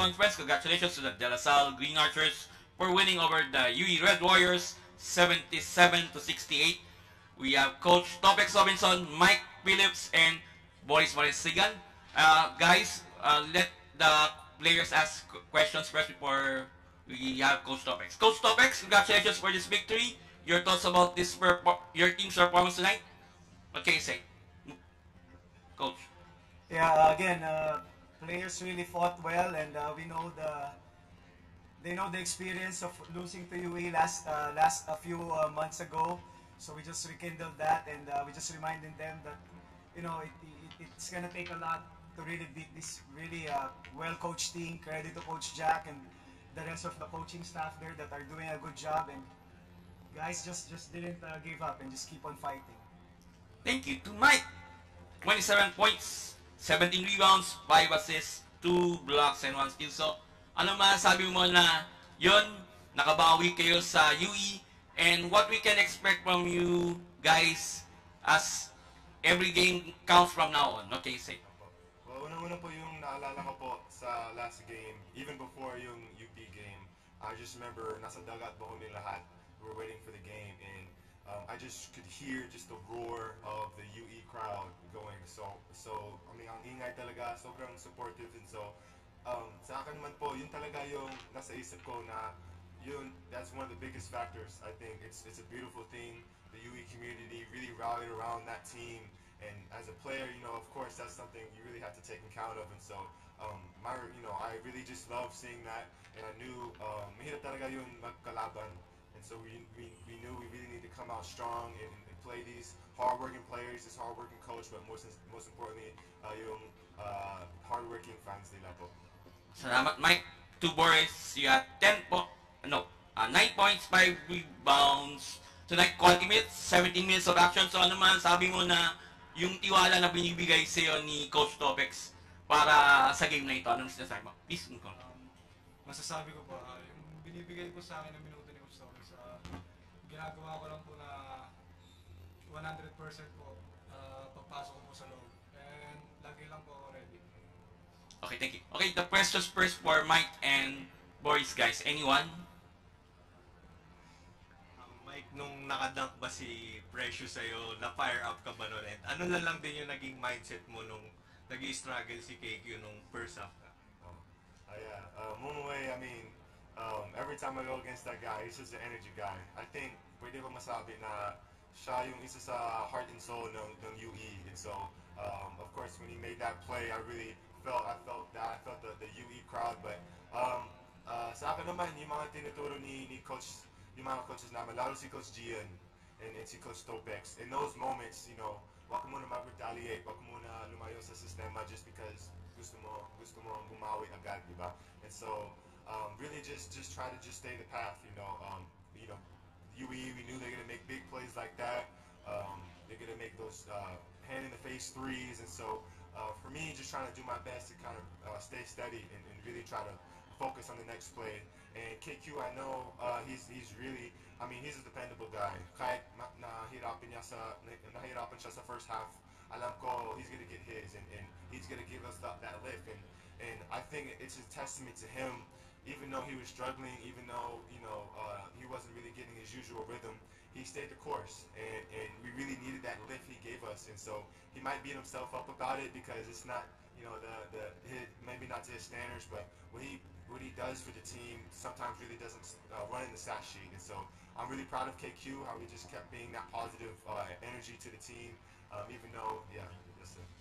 conference. Congratulations to the DLSU Green Archers for winning over the UE Red Warriors 77-68. We have Coach Topex Robinson, Mike Phillips, and Boris Marisigan. Guys, let the players ask questions first before we have Coach Topex. Coach Topex, congratulations for this victory. Your thoughts about this your team's performance tonight? What can you say, Coach? Yeah, again, players really fought well, and we know they know the experience of losing to UE last a few months ago. So we just rekindled that, and we just reminding them that it's gonna take a lot to really beat this really well-coached team. Credit to Coach Jack and the rest of the coaching staff there that are doing a good job. And guys, just didn't give up and just keep on fighting. Thank you to Mike. 27 points, 17 rebounds, 5 assists, 2 blocks, and 1 steal. So, ano masasabi mo na yon nakabawi kayo sa UE, and what we can expect from you guys as every game counts from now on? Okay, say. Well, unang-una po yung naalala ko po sa last game, even before yung UP game, I just remember nasa dagat po kami lahat. We were waiting for the game, and I just could hear just the roar of the UE crowd going. So I mean, ang ingay talaga, sobrang supportive, and so sa akin man po, yun talaga yung nasa isip ko na yun, that's one of the biggest factors. I think it's a beautiful thing. The UE community really rallied around that team, and as a player, of course, that's something you really have to take account of, and so I really just love seeing that, and I knew mahirap talaga yung magkalaban. And so we knew we really need to come out strong and play these hardworking players, this hardworking coach, but most importantly, yung hardworking fans nila po. Salamat, Mike. To Boris, you had 9 points, 5 rebounds. Tonight, quality minutes, 17 minutes of action. So ano man, sabi mo na yung tiwala na binibigay sa'yo ni Coach Topex para sa game na ito. Anong sinasabi mo? Please, masasabi ko pa, yung binibigay ko sa akin ng minuto ni Coach Topex, ginagawa ko lang po na 100% po, papasok ko po sa loob. And lagi lang po ako ready. Okay, thank you. Okay, the questions first for Mike and Boris, guys. Anyone? Mike, nung nakadunk ba si Precious sa'yo, na-fire up ka ba nun? And ano lang din yung naging mindset mo nung nag-i-struggle si KQ nung first half ka? Yeah. Mumaway, I mean, every time I go against that guy, he's just an energy guy. I think pwede ko masabi na siya yung isa sa heart and soul ng UE. And so, of course, when he made that play, I felt the UE crowd. But sa akin naman, yung mga tinuturo ni Coach, yung mga coaches namin, lalo si Coach Gian and si Coach Topex, in those moments, wag mo na mag-retaliate, wag mo na lumayo sa sistema just because gusto mo bumawi agad, di ba? And so, really just try to just stay the path, UE, we knew they're gonna make big plays like that. They're gonna make those hand-in-the-face threes, and so for me, just trying to do my best to kind of stay steady and really try to focus on the next play. And KQ, I know he's really, I mean, he's a dependable guy. Kahit nahirapan siya sa first half, alam ko he's gonna get his, and he's gonna give us that lift. And I think it's a testament to him. Even though he was struggling, even though he wasn't really getting his usual rhythm, he stayed the course, and we really needed that lift he gave us. And so he might beat himself up about it because it's not maybe not to his standards, but what he does for the team sometimes really doesn't run in the stat sheet. And so I'm really proud of KQ, how he just kept being that positive energy to the team, even though that's it.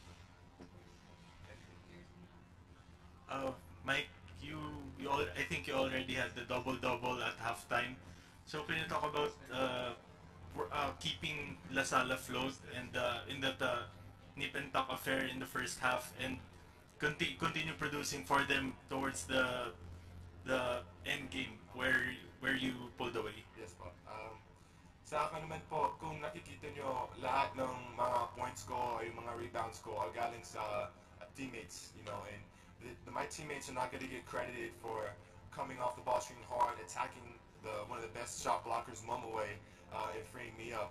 Mike, I think you already had the double-double at halftime. So can you talk about keeping La Salle afloat and in that nip and tuck affair in the first half, and continue producing for them towards the end game where you pulled away? Yes po. Sa akin naman po, kung nakikita nyo lahat ng mga points ko o yung mga rebounds ko are galing sa teammates, and my teammates are not going to get credited for coming off the ball, shooting hard, attacking one of the best shot blockers, Mumaway, and freeing me up.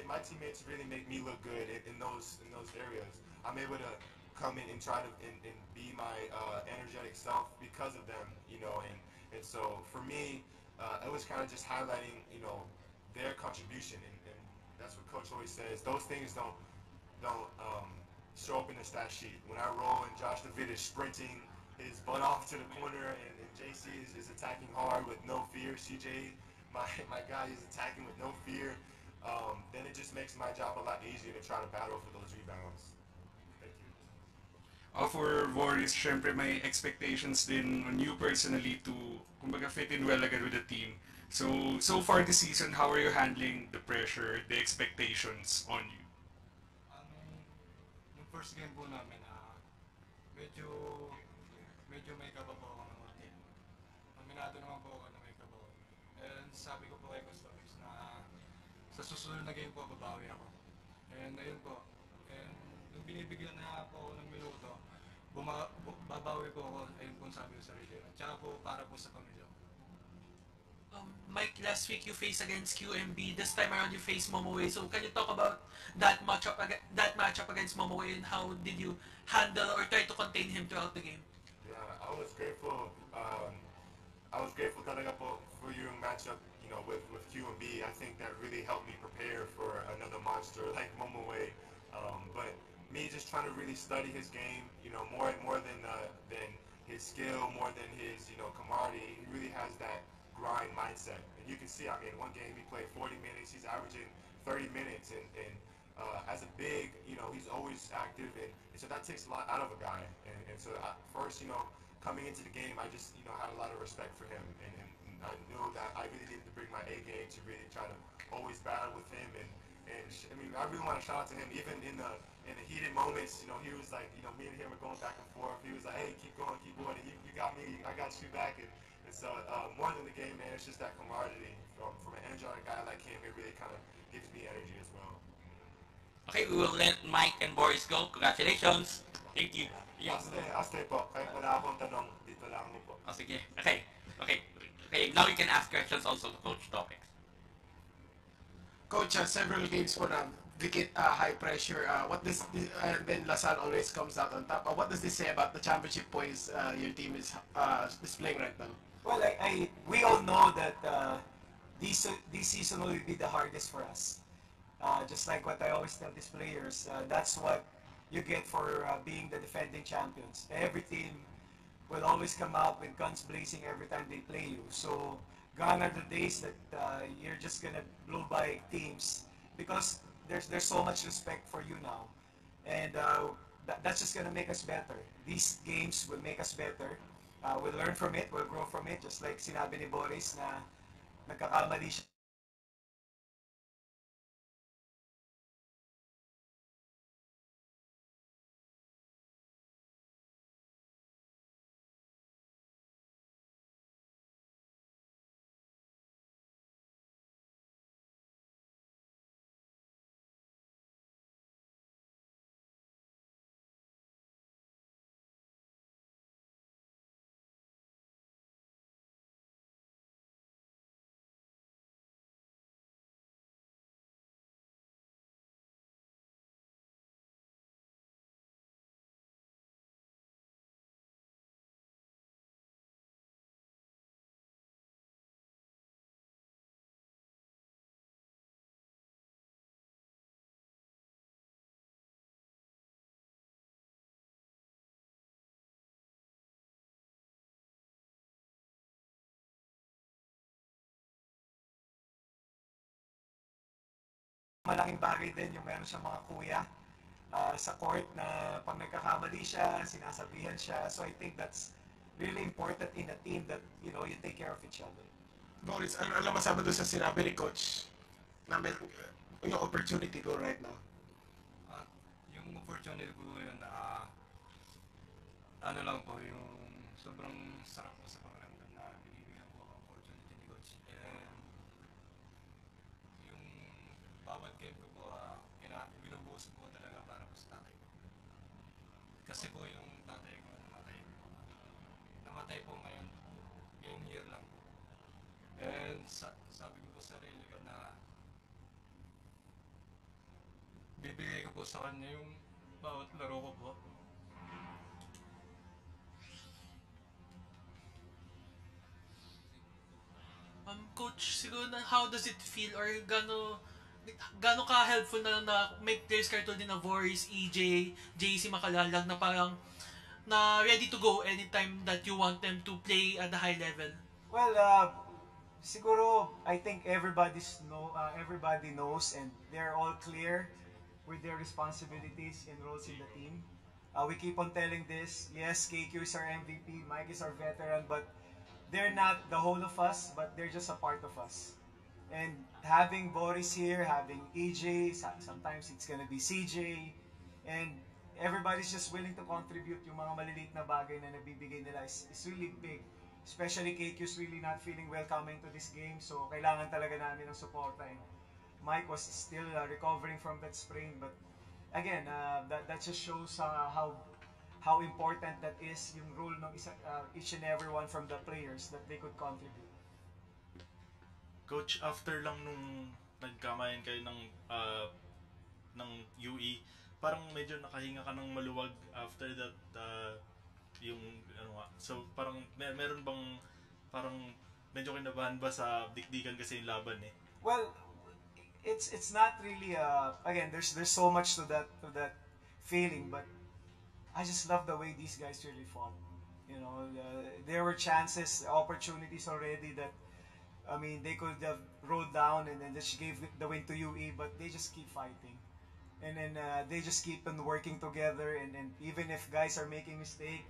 My teammates really make me look good in those areas. I'm able to come in and try to and be my energetic self because because of them, and so for me, it was kind of just highlighting, their contribution, and that's what Coach always says. Those things don't show up in the stat sheet. When I roll and Josh David is sprinting his butt off to the corner, and JC is attacking hard with no fear. CJ, my guy, is attacking with no fear. Then it just makes my job a lot easier to try to battle for those rebounds. Thank you. For Boris, syempre may expectations din on you personally to kumbaga fit in well agad with the team. So far this season, how are you handling the pressure, the expectations on you? Yung first game po namin, medyo medyo may kaba po ako ng konti. Aminado naman po ako na may kaba ako. And sabi ko po kay Coach Phillips na sa susunod na game po babawi ako. And ayun po. And nung binibigyan na po ako ng minuto, babawi po ako, ayun po sabi ko sa sarili. At saka po para po sa pamilya ko. Mike, last week you faced against QMB. This time around you faced Momoe. So can you talk about that matchup against Momoe and how did you handle or try to contain him throughout the game? Yeah, I was grateful. I was grateful talaga po for your matchup, with QMB. I think that really helped me prepare for another monster like Momoe. But me just trying to really study his game, more than his skill, more than his, camaraderie. He really has that grind mindset. And you can see, one game he played 40 minutes, he's averaging 30 minutes, and as a big, he's always active, and so that takes a lot out of a guy. And so first, coming into the game, I just, had a lot of respect for him, and I knew that I really needed to bring my A game to really try to always battle with him, and I really want to shout out to him, even in the heated moments, he was like, me and him were going back and forth. He was like, hey, keep going, and you got me, I got you back, and so more than the game, man, it's just that camaraderie from an energetic guy like him. It really kind of gives me energy as well. Okay, we will let Mike and Boris go. Congratulations. Thank you. I'll stay po. Kahit wala akong tanong, dito lang mo po. Oh, sige. Okay, now you can ask questions also to Coach Topics. Coach, several games po na high pressure. What does then Lasal always comes out on top. What does this say about the championship points your team is displaying right now? Well, we all know that this season will be the hardest for us. Just like what I always tell these players, that's what you get for being the defending champions. Every team will always come out with guns blazing every time they play you. So gone are the days that you're just gonna blow by teams because there's so much respect for you now, and that's just gonna make us better. These games will make us better. We'll learn from it, we'll grow from it, just like sinabi ni Boris na nagkakamali siya. Malaking bagay din yung meron siyang mga kuya sa court na pag nagkakamali siya, sinasabihan siya. So I think that's really important in a team that, you take care of each other. Boris, ano masabi doon sa sinabi ni Coach na may yung opportunity ko right now? Yung opportunity po yun, ano lang po, yung sobrang sarap po sa pakiramdam na binibigyan po ang opportunity ni Coach. And yung bawat game ko po, binubuhos po talaga para po sa tatay ko. Kasi po yung tatay ko namatay po ngayon, yung year lang po. And sabi ko po sa sarili ko na bibigay ko po sa kanya yung bawat laro ko po. Coach, siguro na how does it feel or gano ka helpful na may players kayo tulad din na Voris, EJ, JC Makalalag na parang na ready to go anytime that you want them to play at the high level? Well, siguro I think everybody knows and they're all clear with their responsibilities and roles in the team. We keep on telling this. Yes, KQ is our MVP, Mike is our veteran, but they're not the whole of us, but they're just a part of us. And having Boris here, having EJ, sometimes it's gonna be CJ, and everybody's just willing to contribute yung mga maliliit na bagay na nabibigay nila is really big. Especially KQ's really not feeling well coming to this game, so kailangan talaga namin ng suporta. And Mike was still recovering from that sprain, but again, that just shows how important that is yung role ng each and every one from the players that they could contribute. Coach, after lang nung nagkamayan kayo ng UE, parang medyo nakahinga ka ng maluwag after that yung ano nga. So parang meron bang parang medyo kinabahan ba sa dikdikan kasi yung laban eh? Well, it's not really again there's so much to that feeling, but I just love the way these guys really fought. You know, there were chances, opportunities already that I mean they could have rolled down and then just gave the win to UE, but they just keep fighting. And then they just keep on working together, and even if guys are making mistake,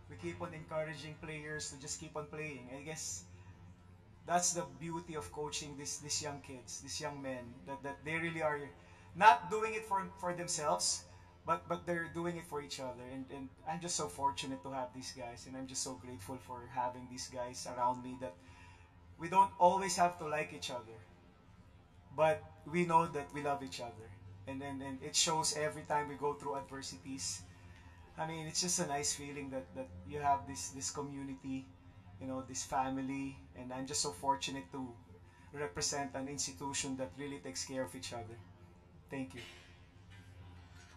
we keep on encouraging players to just keep on playing. I guess that's the beauty of coaching these young kids, these young men, that they really are not doing it for themselves, but they're doing it for each other. And I'm just so fortunate to have these guys, and I'm just so grateful for having these guys around me that we don't always have to like each other, but we know that we love each other. And it shows every time we go through adversities. I mean, it's just a nice feeling that you have this community, you know, this family, and I'm just so fortunate to represent an institution that really takes care of each other. Thank you.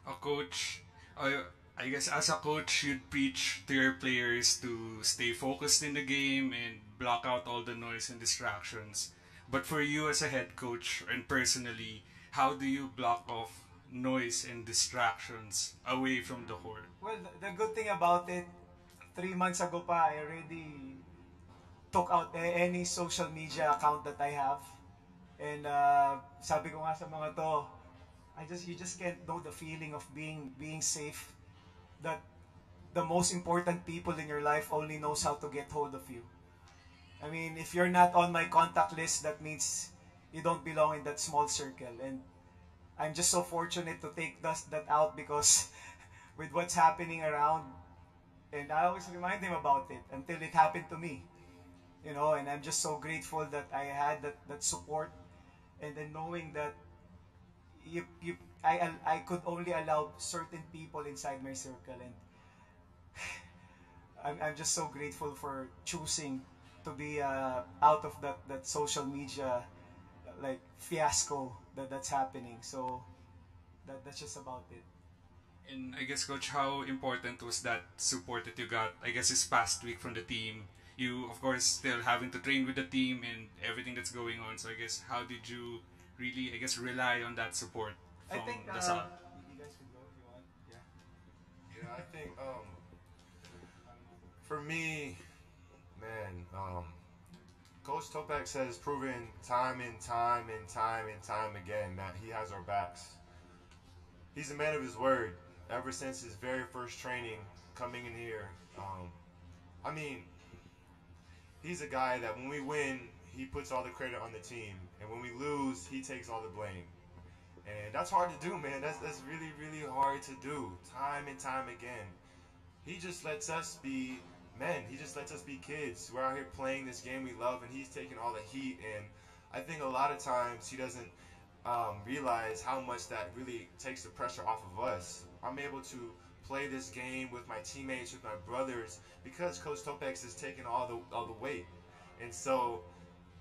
A coach, I guess as a coach, you'd preach to your players to stay focused in the game and block out all the noise and distractions. But for you as a head coach and personally, how do you block off noise and distractions away from the court? Well, the good thing about it, 3 months ago pa, I already took out any social media account that I have. And sabi ko nga sa mga to, you just can't know the feeling of being safe. That the most important people in your life only knows how to get hold of you. I mean, if you're not on my contact list, that means you don't belong in that small circle. And I'm just so fortunate to take that out because with what's happening around, and I always remind them about it until it happened to me. You know, and I'm just so grateful that I had that support, and then knowing that I could only allow certain people inside my circle, and I'm just so grateful for choosing to be out of that social media like fiasco that's happening. So that's just about it. And I guess, Coach, how important was that support that you got, I guess, this past week from the team? You, of course, still having to train with the team and everything that's going on. So I guess, how did you really, I guess, rely on that support from I think the side? you guys can go if you want. Yeah. Yeah, I think for me, man, Coach Topex has proven time and time again that he has our backs. He's a man of his word. Ever since his very first training coming in here, I mean, he's a guy that when we win, he puts all the credit on the team, and when we lose, he takes all the blame. And that's hard to do, man. That's really, really hard to do, time and time again. He just lets us be men. He just lets us be kids. We're out here playing this game we love, and he's taking all the heat. And I think a lot of times he doesn't realize how much that really takes the pressure off of us. I'm able to play this game with my teammates, with my brothers, because Coach Topex is taking all the weight. And so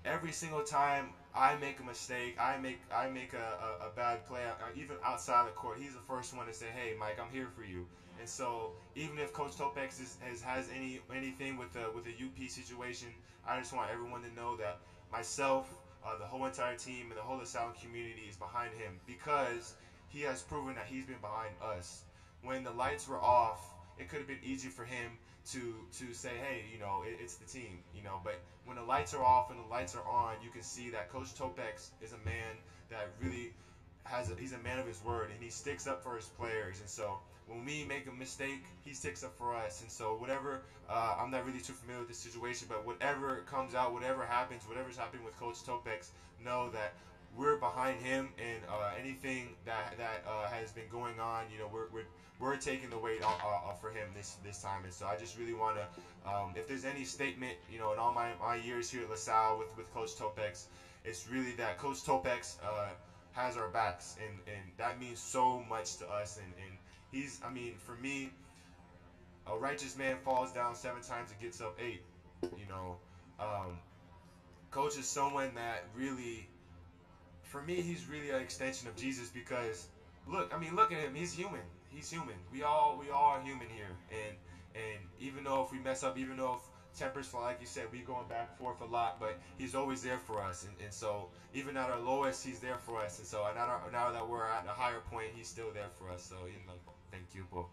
every single time I make a mistake, I make a bad play, even outside the court, he's the first one to say, "Hey, Mike, I'm here for you." And so even if Coach Topex has anything with the UP situation, I just want everyone to know that myself, the whole entire team, and the whole LaSalle community is behind him because he has proven that he's been behind us. When the lights were off, it could have been easy for him to say, hey, it's the team, But when the lights are off and the lights are on, you can see that Coach Topex is a man that really he's a man of his word, and he sticks up for his players. And so when we make a mistake, he sticks up for us. And so whatever, I'm not really too familiar with this situation, but whatever comes out, whatever happens, whatever's happening with Coach Topex, know that we're behind him, and anything that has been going on, we're taking the weight off for him this time. And so I just really want to, if there's any statement, in all my years here at LaSalle with Coach Topex, it's really that Coach Topex has our backs, and that means so much to us. And for me, a righteous man falls down 7 times and gets up 8. Coach is someone that really, for me, he's really an extension of Jesus because look at him. He's human. He's human. We all are human here, and even though if we mess up, even though if tempers fly, like you said, we going back and forth a lot, but he's always there for us. And so even at our lowest, he's there for us. And so now that we're at a higher point, he's still there for us. So thank you, Paul.